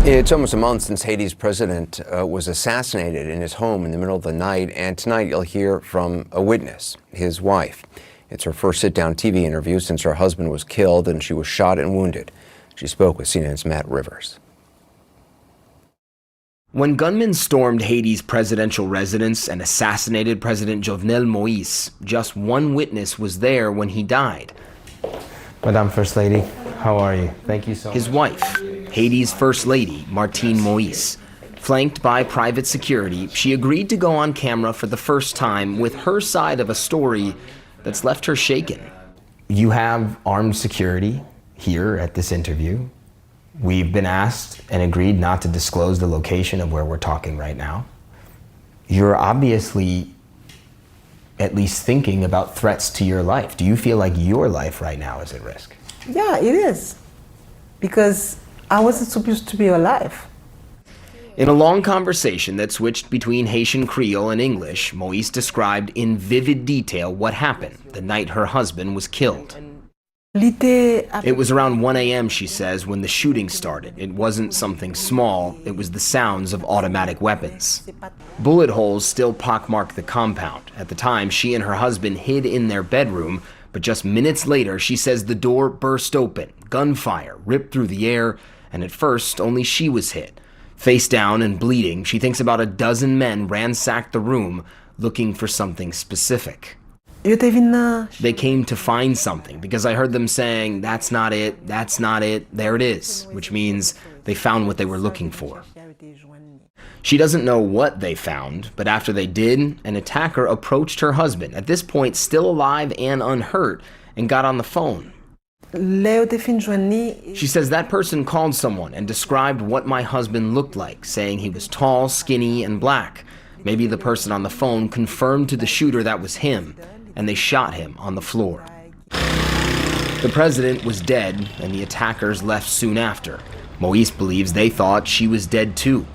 It's almost a month since Haiti's president was assassinated in his home in the middle of the night, and tonight you'll hear from a witness, his wife. It's her first sit-down TV interview since her husband was killed and she was shot and wounded. She spoke with CNN's Matt Rivers. When gunmen stormed Haiti's presidential residence and assassinated President Jovenel Moise, just one witness was there when he died. Madame First Lady, how are you? Thank you so much. His wife, Haiti's First Lady, Martine Moise. Flanked by private security, she agreed to go on camera for the first time with her side of a story that's left her shaken. You have armed security here at this interview. We've been asked and agreed not to disclose the location of where we're talking right now. You're obviously at least thinking about threats to your life. Do you feel like your life right now is at risk? Yeah, it is. Because I wasn't supposed to be alive. In a long conversation that switched between Haitian Creole and English, Moise described in vivid detail what happened the night her husband was killed. It was around 1 a.m., she says, when the shooting started. It wasn't something small, it was the sounds of automatic weapons. Bullet holes still pockmarked the compound. At the time, she and her husband hid in their bedroom, but just minutes later, she says the door burst open. Gunfire ripped through the air, and at first, only she was hit. Face down and bleeding, she thinks about a dozen men ransacked the room, looking for something specific. They came to find something because I heard them saying, "That's not it, that's not it, there it is," which means they found what they were looking for. She doesn't know what they found, but after they did, an attacker approached her husband, at this point still alive and unhurt, and got on the phone. She says that person called someone and described what my husband looked like, saying he was tall, skinny, and black. Maybe the person on the phone confirmed to the shooter that was him, and they shot him on the floor. The president was dead, and the attackers left soon after. Moise believes they thought she was dead too.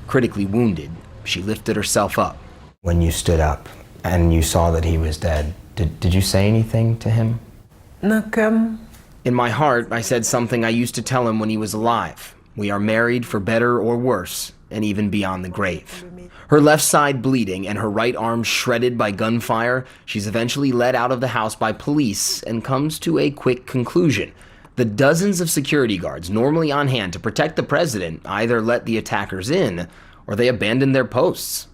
Critically wounded, she lifted herself up. When you stood up and you saw that he was dead, did you say anything to him? In my heart, I said something I used to tell him when he was alive. We are married for better or worse, and even beyond the grave. Her left side bleeding and her right arm shredded by gunfire, she's eventually led out of the house by police and comes to a quick conclusion. The dozens of security guards normally on hand to protect the president either let the attackers in or they abandoned their posts.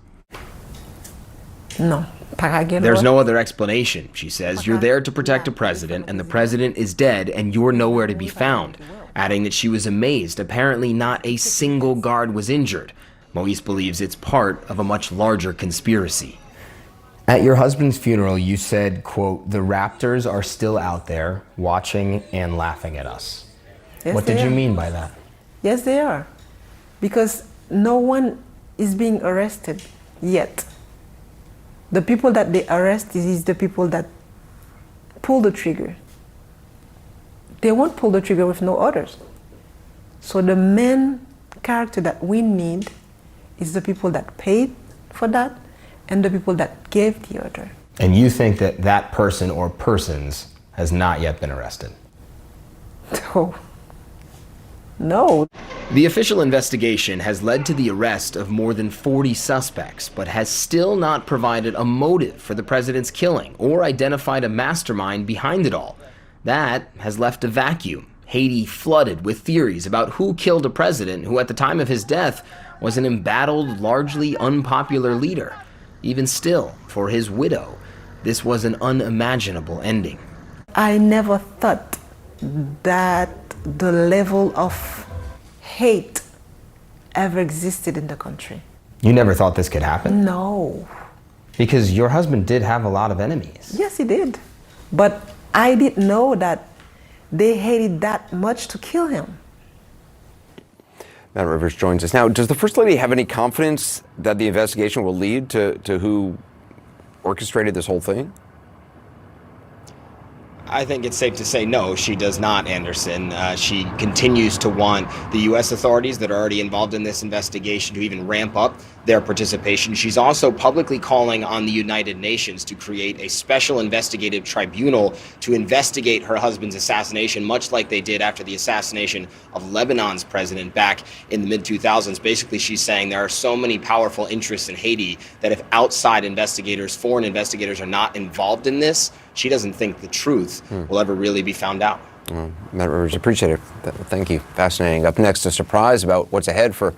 No. There's no other explanation, she says. You're there to protect a president, and the president is dead, and you're nowhere to be found. Adding that she was amazed. Apparently not a single guard was injured. Moise believes it's part of a much larger conspiracy. At your husband's funeral, you said, quote, "The raptors are still out there watching and laughing at us." Yes, what did you mean by that? Yes, they are. Because no one is being arrested yet. The people that they arrest is the people that pull the trigger. They won't pull the trigger with no orders. So the main character that we need is the people that paid for that and the people that gave the order. And you think that that person or persons has not yet been arrested? No. The official investigation has led to the arrest of more than 40 suspects, but has still not provided a motive for the president's killing or identified a mastermind behind it all. That has left a vacuum. Haiti flooded with theories about who killed a president who at the time of his death was an embattled, largely unpopular leader. Even still, for his widow, this was an unimaginable ending. I never thought that the level of hate ever existed in the country. You never thought this could happen? No. Because your husband did have a lot of enemies. Yes, he did. But I didn't know that they hated that much to kill him. Matt Rivers joins us now. Does the First Lady have any confidence that the investigation will lead to who orchestrated this whole thing? I think it's safe to say no, she does not, Anderson. She continues to want the U.S. authorities that are already involved in this investigation to even ramp up their participation. She's also publicly calling on the United Nations to create a special investigative tribunal to investigate her husband's assassination, much like they did after the assassination of Lebanon's president back in the mid-2000s. Basically, she's saying there are so many powerful interests in Haiti that if outside investigators, foreign investigators, are not involved in this, she doesn't think the truth will ever really be found out. Matt Rivers, appreciate it. Thank you. Fascinating. Up next, a surprise about what's ahead for